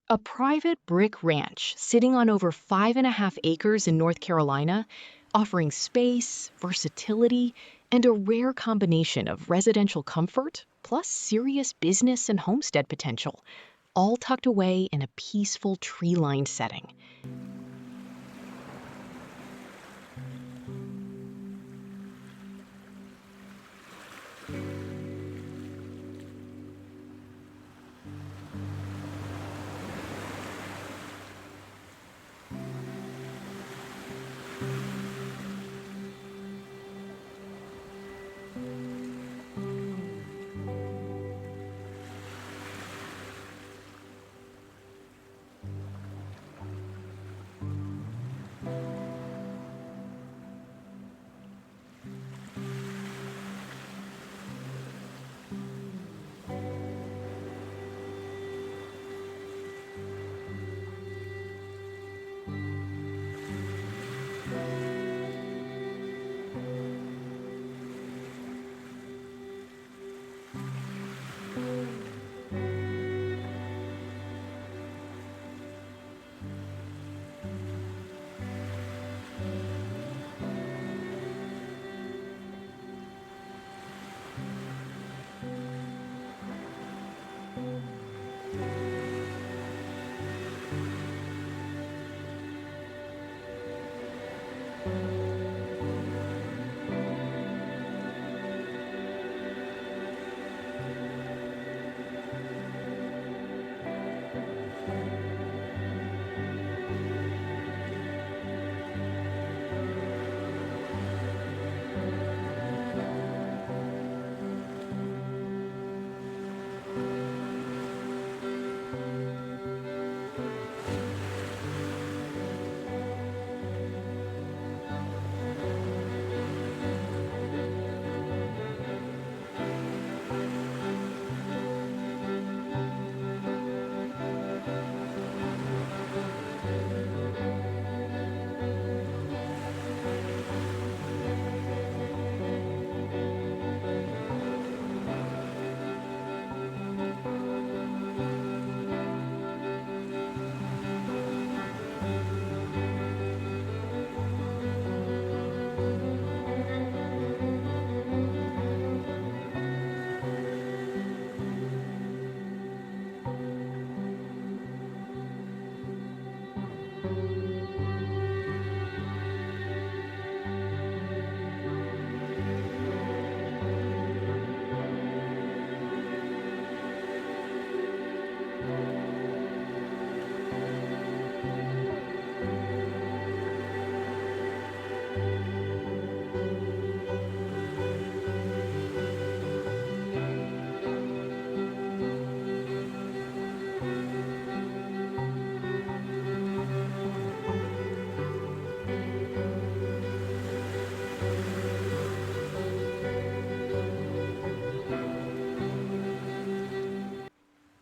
A private brick ranch sitting on over 5.5 acres in North Carolina, offering space, versatility, and a rare combination of residential comfort plus serious business and homestead potential, all tucked away in a peaceful tree-lined setting.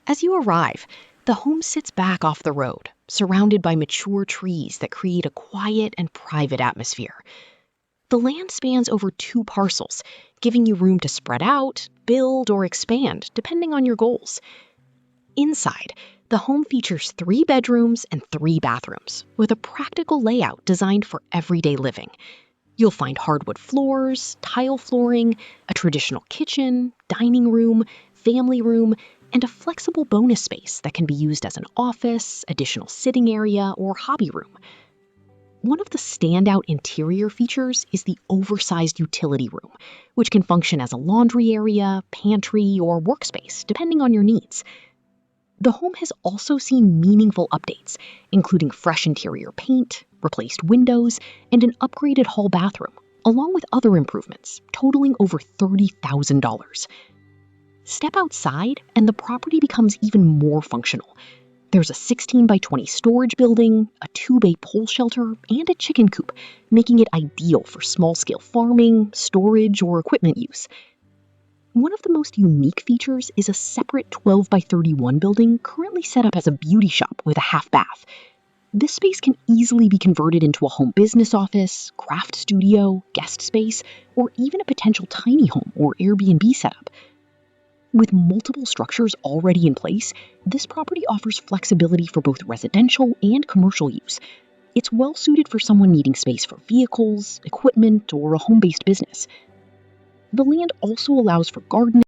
As you arrive, the home sits back off the road, surrounded by mature trees that create a quiet and private atmosphere. The land spans over 2 parcels, giving you room to spread out, build, or expand, depending on your goals. Inside, the home features 3 bedrooms and 3 bathrooms, with a practical layout designed for everyday living. You'll find hardwood floors, tile flooring, a traditional kitchen, dining room, family room, and a flexible bonus space that can be used as an office, additional sitting area, or hobby room. One of the standout interior features is the oversized utility room, which can function as a laundry area, pantry, or workspace, depending on your needs. The home has also seen meaningful updates, including fresh interior paint, replaced windows, and an upgraded hall bathroom, along with other improvements, totaling over $30,000. Step outside, and the property becomes even more functional. There's a 16 by 20 storage building, a 2-bay pole shelter, and a chicken coop, making it ideal for small-scale farming, storage, or equipment use. One of the most unique features is a separate 12 by 31 building currently set up as a beauty shop with a half bath. This space can easily be converted into a home business office, craft studio, guest space, or even a potential tiny home or Airbnb setup. With multiple structures already in place, this property offers flexibility for both residential and commercial use. It's well suited for someone needing space for vehicles, equipment, or a home-based business. The land also allows for gardening